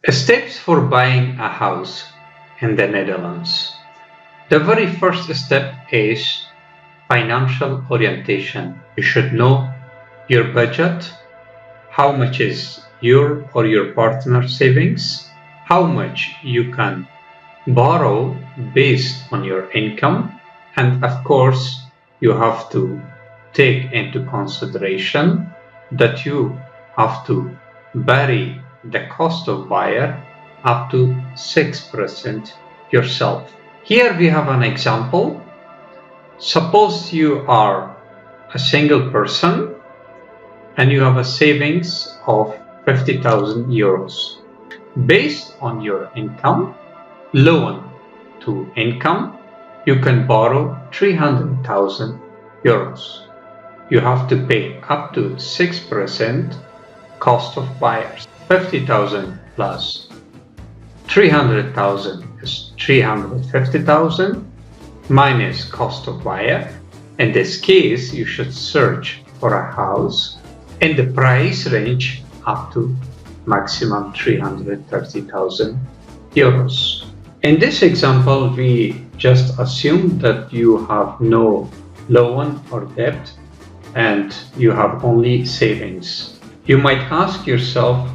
Steps for buying a house in the Netherlands. The very first step is financial orientation. You should know your budget, how much is your or your partner's savings, how much you can borrow based on your income, and of course, you have to take into consideration that you have to vary the cost of buyer up to 6% yourself. Here we have an example. Suppose you are a single person and you have a savings of 50,000 euros. Based on your income, loan to income, you can borrow 300,000 euros. You have to pay up to 6% cost of buyers. 50,000 plus 300,000 is 350,000 minus cost of buyer. In this case, you should search for a house in the price range up to maximum 330,000 euros. In this example, we just assume that you have no loan or debt and you have only savings. You might ask yourself,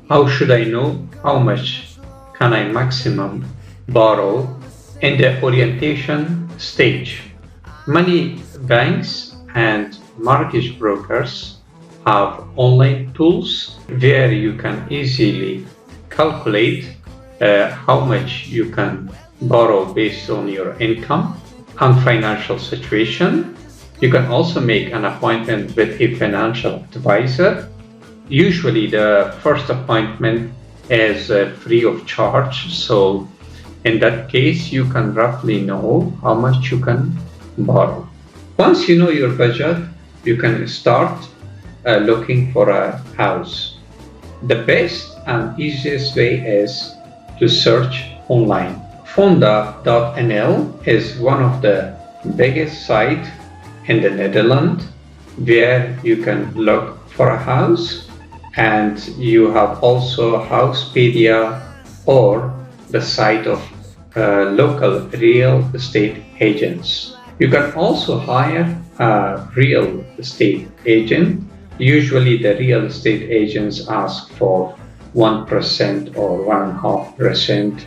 how should I know how much can I maximum borrow in the orientation stage? Many banks and mortgage brokers have online tools where you can easily calculate how much you can borrow based on your income and financial situation. You can also make an appointment with a financial advisor. Usually the first appointment is free of charge, so in that case you can roughly know how much you can borrow. Once you know your budget, you can start looking for a house. The best and easiest way is to search online. Fonda.nl is one of the biggest sites in the Netherlands where you can look for a house, and you have also Housepedia or the site of local real estate agents. You can also hire a real estate agent. Usually the real estate agents ask for 1% or 1.5%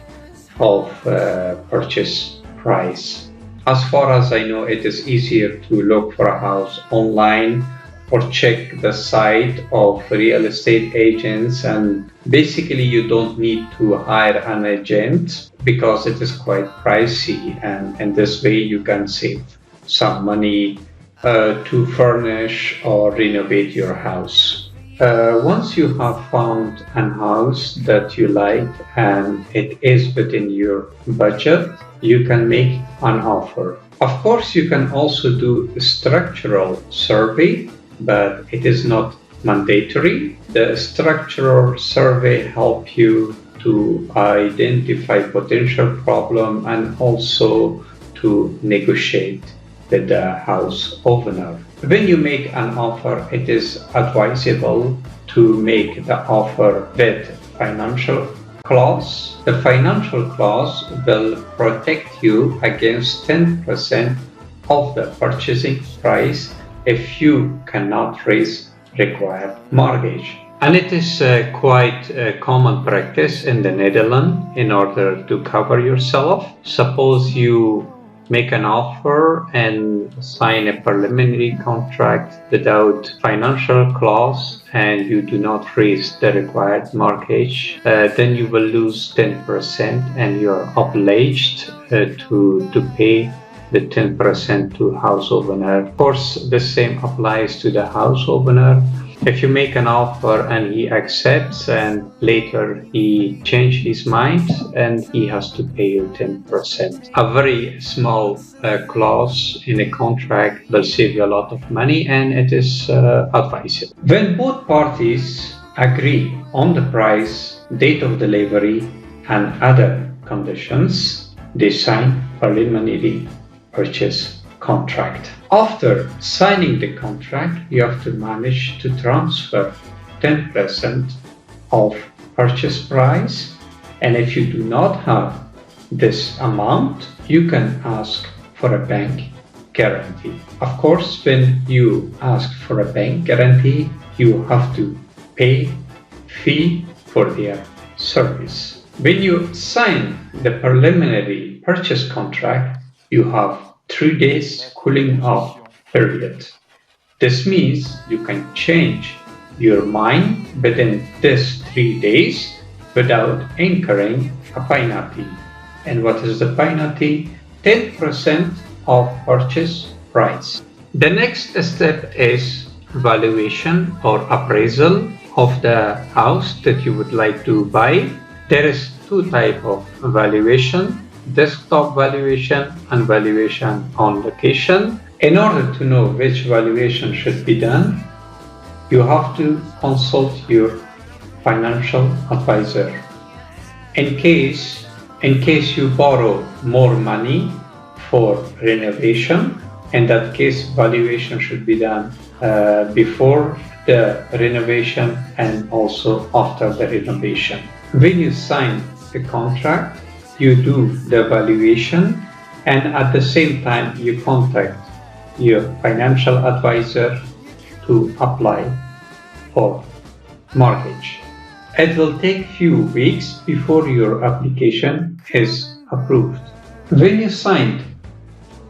of purchase price. As far as I know, it is easier to look for a house online or check the site of real estate agents, and basically you don't need to hire an agent because it is quite pricey, and in this way you can save some money to furnish or renovate your house. Once you have found a house that you like and it is within your budget, you can make an offer. Of course, you can also do a structural survey, but it is not mandatory. The structural survey helps you to identify potential problem and also to negotiate with the house owner. When you make an offer, it is advisable to make the offer with financial clause. The financial clause will protect you against 10% of the purchasing price if you cannot raise required mortgage. And it is quite a common practice in the Netherlands in order to cover yourself. Suppose you make an offer and sign a preliminary contract without financial clause and you do not raise the required mortgage, then you will lose 10% and you are obliged to pay the 10% to house owner. Of course, the same applies to the house owner. If you make an offer and he accepts and later he changes his mind and he has to pay you 10%. A very small clause in a contract will save you a lot of money, and it is advisable. When both parties agree on the price, date of delivery and other conditions, they sign preliminary purchase contract. After signing the contract, you have to manage to transfer 10% of purchase price. And if you do not have this amount, you can ask for a bank guarantee. Of course, when you ask for a bank guarantee, you have to pay fee for their service. When you sign the preliminary purchase contract, you have 3 days cooling off period. This means you can change your mind within these 3 days without incurring a penalty. And what is the penalty? 10% of purchase price. The next step is valuation or appraisal of the house that you would like to buy. There is two types of valuation: desktop valuation and valuation on location. In order to know which valuation should be done, you have to consult your financial advisor. In case you borrow more money for renovation, in that case, valuation should be done before the renovation and also after the renovation. When you sign the contract, you do the valuation, and at the same time you contact your financial advisor to apply for mortgage. It will take few weeks before your application is approved. When you signed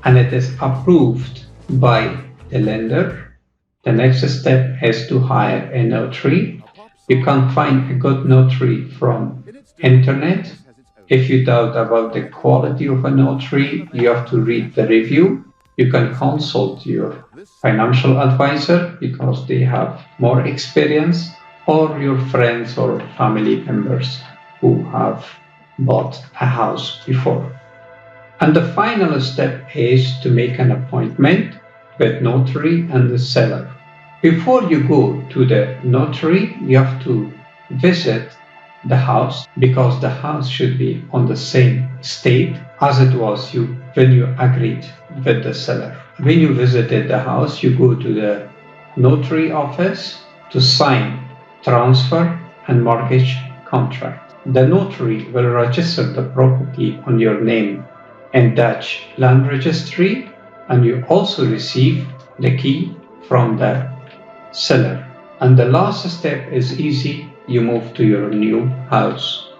and it is approved by the lender, the next step is to hire a notary. You can find a good notary from internet. If you doubt about the quality of a notary, you have to read the review. You can consult your financial advisor because they have more experience, or your friends or family members who have bought a house before. And the final step is to make an appointment with notary and the seller. Before you go to the notary, you have to visit the house because the house should be on the same state as it was when you agreed with the seller. When you visited the house, you go to the notary office to sign transfer and mortgage contract. The notary will register the property on your name in Dutch land registry, and you also receive the key from the seller. And the last step is easy. You move to your new house.